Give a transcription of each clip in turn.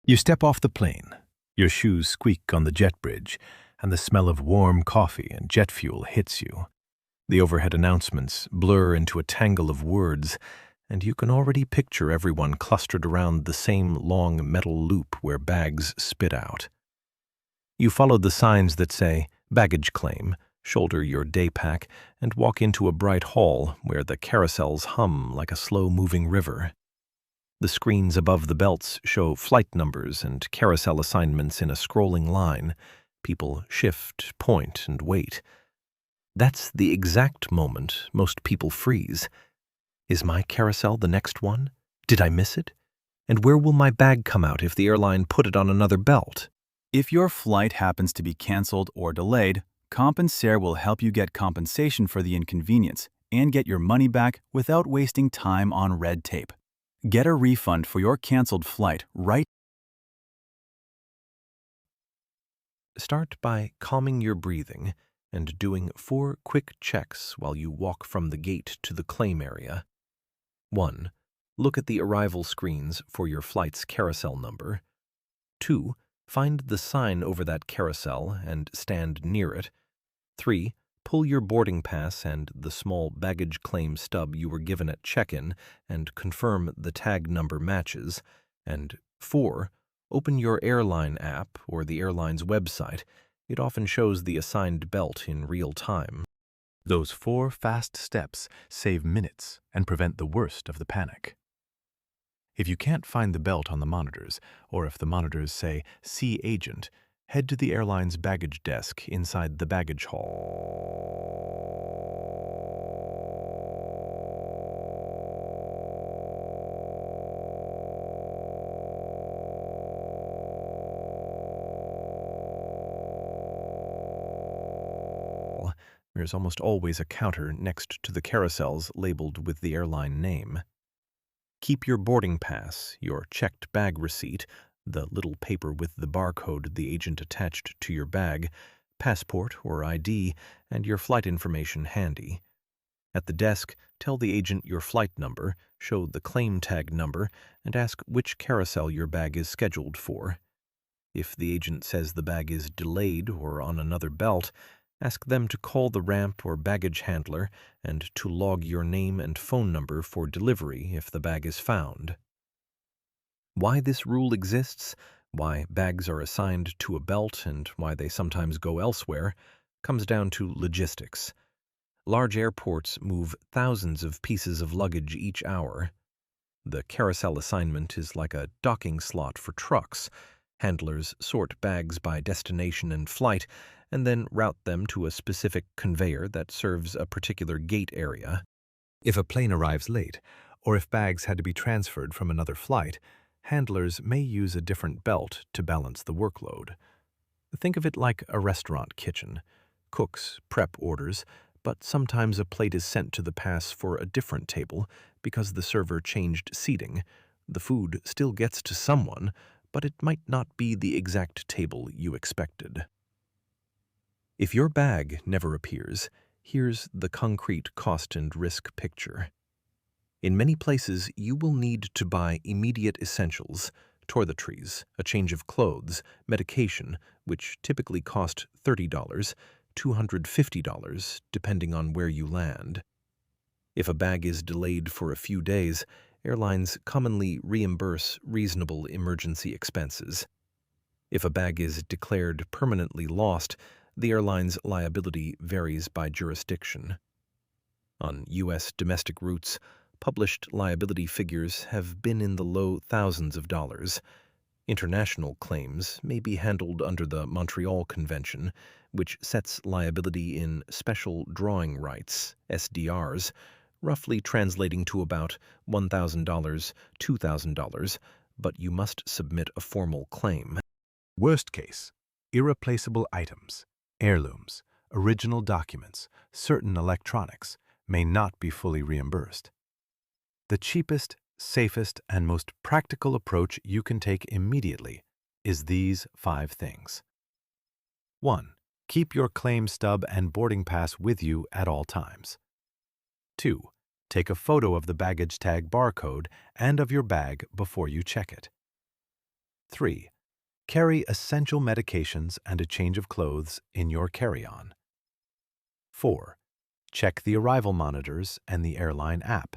You step off the plane. Your shoes squeak on the jet bridge, and the smell of warm coffee and jet fuel hits you. The overhead announcements blur into a tangle of words, and you can already picture everyone clustered around the same long metal loop where bags spit out. You follow the signs that say, baggage claim, shoulder your day pack, and walk into a bright hall where the carousels hum like a slow-moving river. The screens above the belts show flight numbers and carousel assignments in a scrolling line. People shift, point, and wait. That's the exact moment most people freeze. Is my carousel the next one? Did I miss it? And where will my bag come out if the airline put it on another belt? If your flight happens to be canceled or delayed, Compensair will help you get compensation for the inconvenience and get your money back without wasting time on red tape. Get a refund for your canceled flight right. Start by calming your breathing and doing 4 quick checks while you walk from the gate to the claim area. 1. Look at the arrival screens for your flight's carousel number. 2. Find the sign over that carousel and stand near it. 3. Pull your boarding pass and the small baggage claim stub you were given at check-in and confirm the tag number matches. And 4. Open your airline app or the airline's website. It often shows the assigned belt in real time. Those 4 fast steps save minutes and prevent the worst of the panic. If you can't find the belt on the monitors, or if the monitors say, "See agent," head to the airline's baggage desk inside the baggage hall. There's almost always a counter next to the carousels labeled with the airline name. Keep your boarding pass, your checked bag receipt, the little paper with the barcode the agent attached to your bag, passport or ID, and your flight information handy. At the desk, tell the agent your flight number, show the claim tag number, and ask which carousel your bag is scheduled for. If the agent says the bag is delayed or on another belt, ask them to call the ramp or baggage handler and to log your name and phone number for delivery if the bag is found. Why this rule exists, why bags are assigned to a belt, and why they sometimes go elsewhere, comes down to logistics. Large airports move thousands of pieces of luggage each hour. The carousel assignment is like a docking slot for trucks. Handlers sort bags by destination and flight, and then route them to a specific conveyor that serves a particular gate area. If a plane arrives late, or if bags had to be transferred from another flight, handlers may use a different belt to balance the workload. Think of it like a restaurant kitchen. Cooks prep orders, but sometimes a plate is sent to the pass for a different table because the server changed seating. The food still gets to someone, but it might not be the exact table you expected. If your bag never appears, here's the concrete cost and risk picture. In many places, you will need to buy immediate essentials, toiletries, a change of clothes, medication, which typically cost $30, $250, depending on where you land. If a bag is delayed for a few days, airlines commonly reimburse reasonable emergency expenses. If a bag is declared permanently lost, the airline's liability varies by jurisdiction. On U.S. domestic routes, published liability figures have been in the low thousands of dollars. International claims may be handled under the Montreal Convention, which sets liability in special drawing rights, SDRs, roughly translating to about $1,000, $2,000, but you must submit a formal claim. Worst case, irreplaceable items, heirlooms, original documents, certain electronics may not be fully reimbursed. The cheapest, safest, and most practical approach you can take immediately is these 5 things. 1. Keep your claim stub and boarding pass with you at all times. 2. Take a photo of the baggage tag barcode and of your bag before you check it. 3. Carry essential medications and a change of clothes in your carry-on. 4. Check the arrival monitors and the airline app.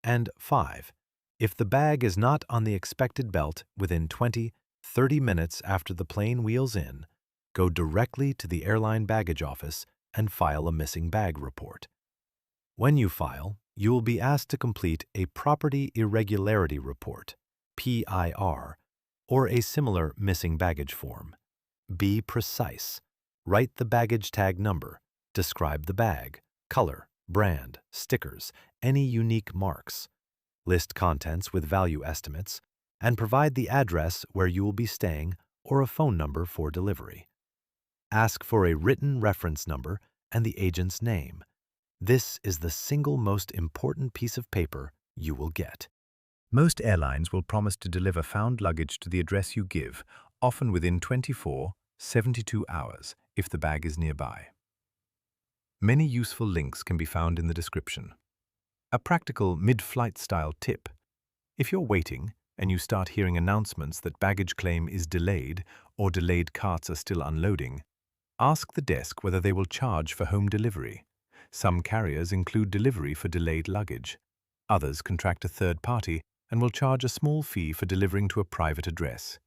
And 5. If the bag is not on the expected belt within 20-30 minutes after the plane wheels in, go directly to the airline baggage office and file a missing bag report. When you file, you will be asked to complete a Property Irregularity Report, PIR, or a similar missing baggage form. Be precise. Write the baggage tag number, describe the bag, color, brand, stickers, any unique marks. List contents with value estimates, and provide the address where you will be staying or a phone number for delivery. Ask for a written reference number and the agent's name. This is the single most important piece of paper you will get. Most airlines will promise to deliver found luggage to the address you give, often within 24-72 hours if the bag is nearby. Many useful links can be found in the description. A practical mid-flight style tip. If you're waiting and you start hearing announcements that baggage claim is delayed or delayed carts are still unloading, ask the desk whether they will charge for home delivery. Some carriers include delivery for delayed luggage. Others contract a third party and will charge a small fee for delivering to a private address.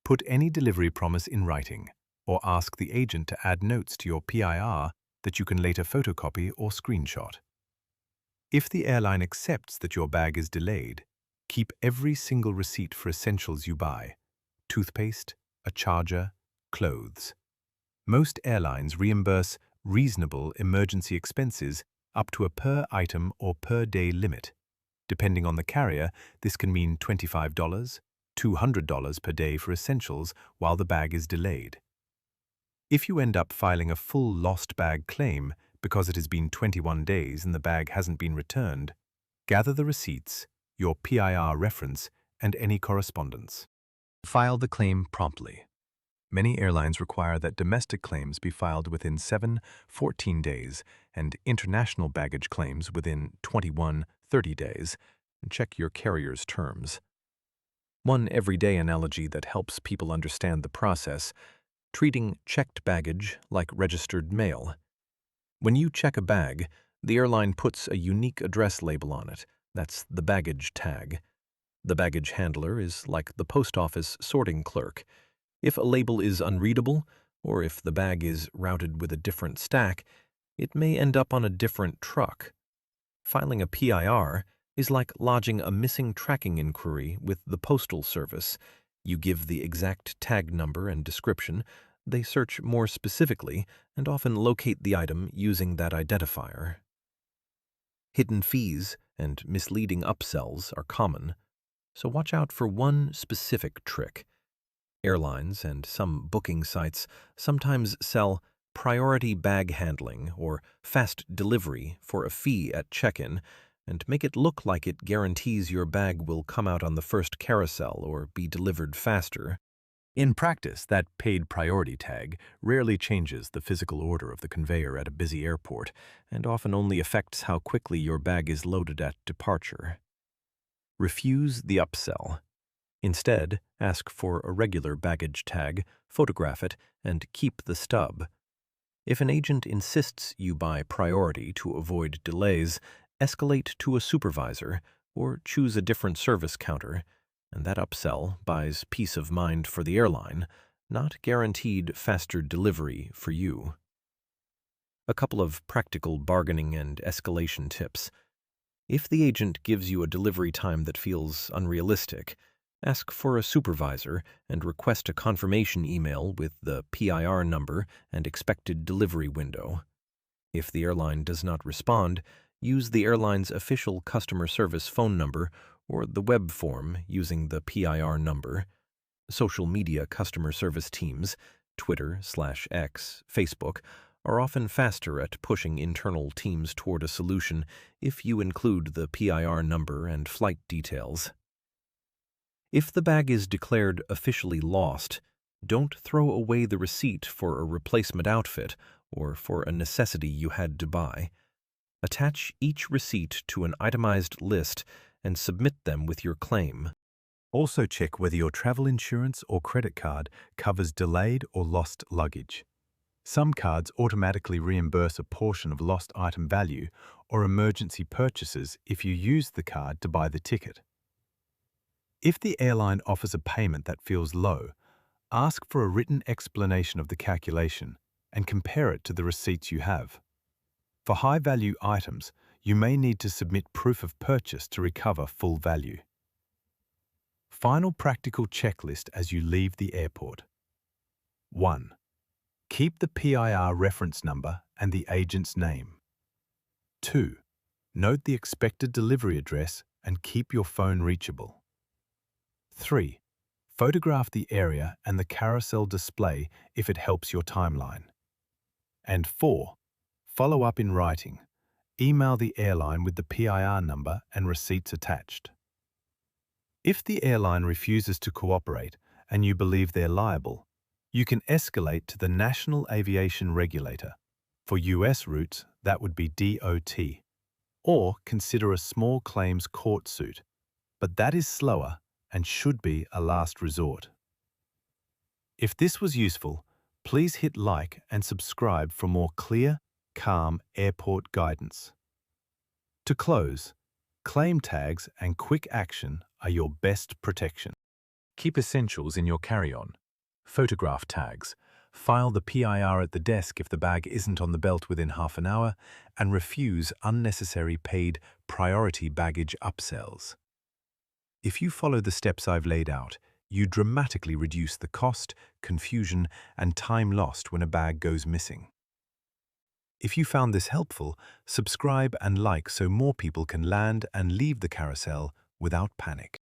Put any delivery promise in writing, or ask the agent to add notes to your PIR that you can later photocopy or screenshot. If the airline accepts that your bag is delayed, keep every single receipt for essentials you buy: toothpaste, a charger, clothes. Most airlines reimburse reasonable emergency expenses up to a per-item or per-day limit. Depending on the carrier, this can mean $25, $200 per day for essentials while the bag is delayed. If you end up filing a full lost bag claim because it has been 21 days and the bag hasn't been returned, gather the receipts, your PIR reference, and any correspondence. File the claim promptly. Many airlines require that domestic claims be filed within 7-14 days and international baggage claims within 21-30 days. Check your carrier's terms. One everyday analogy that helps people understand the process: treating checked baggage like registered mail. When you check a bag, the airline puts a unique address label on it. That's the baggage tag. The baggage handler is like the post office sorting clerk. If a label is unreadable, or if the bag is routed with a different stack, it may end up on a different truck. Filing a PIR is like lodging a missing tracking inquiry with the Postal Service. You give the exact tag number and description, they search more specifically, and often locate the item using that identifier. Hidden fees and misleading upsells are common, so watch out for one specific trick. Airlines and some booking sites sometimes sell priority bag handling or fast delivery for a fee at check-in and make it look like it guarantees your bag will come out on the first carousel or be delivered faster. In practice, that paid priority tag rarely changes the physical order of the conveyor at a busy airport and often only affects how quickly your bag is loaded at departure. Refuse the upsell. Instead, ask for a regular baggage tag, photograph it, and keep the stub. If an agent insists you buy priority to avoid delays, escalate to a supervisor or choose a different service counter, and that upsell buys peace of mind for the airline, not guaranteed faster delivery for you. A couple of practical bargaining and escalation tips. If the agent gives you a delivery time that feels unrealistic, ask for a supervisor and request a confirmation email with the PIR number and expected delivery window. If the airline does not respond, use the airline's official customer service phone number or the web form using the PIR number. Social media customer service teams, Twitter/X, Facebook, are often faster at pushing internal teams toward a solution if you include the PIR number and flight details. If the bag is declared officially lost, don't throw away the receipt for a replacement outfit or for a necessity you had to buy. Attach each receipt to an itemized list and submit them with your claim. Also check whether your travel insurance or credit card covers delayed or lost luggage. Some cards automatically reimburse a portion of lost item value or emergency purchases if you use the card to buy the ticket. If the airline offers a payment that feels low, ask for a written explanation of the calculation and compare it to the receipts you have. For high-value items, you may need to submit proof of purchase to recover full value. Final practical checklist as you leave the airport. 1. Keep the PIR reference number and the agent's name. 2. Note the expected delivery address and keep your phone reachable. 3. Photograph the area and the carousel display if it helps your timeline. And 4. Follow up in writing. Email the airline with the PIR number and receipts attached. If the airline refuses to cooperate and you believe they're liable, you can escalate to the National Aviation Regulator. For US routes, that would be DOT. Or consider a small claims court suit, but that is slower and should be a last resort. If this was useful, please hit like and subscribe for more clear, calm airport guidance. To close, claim tags and quick action are your best protection. Keep essentials in your carry-on. Photograph tags. File the PIR at the desk if the bag isn't on the belt within half an hour, and refuse unnecessary paid priority baggage upsells. If you follow the steps I've laid out, you dramatically reduce the cost, confusion, and time lost when a bag goes missing. If you found this helpful, subscribe and like so more people can land and leave the carousel without panic.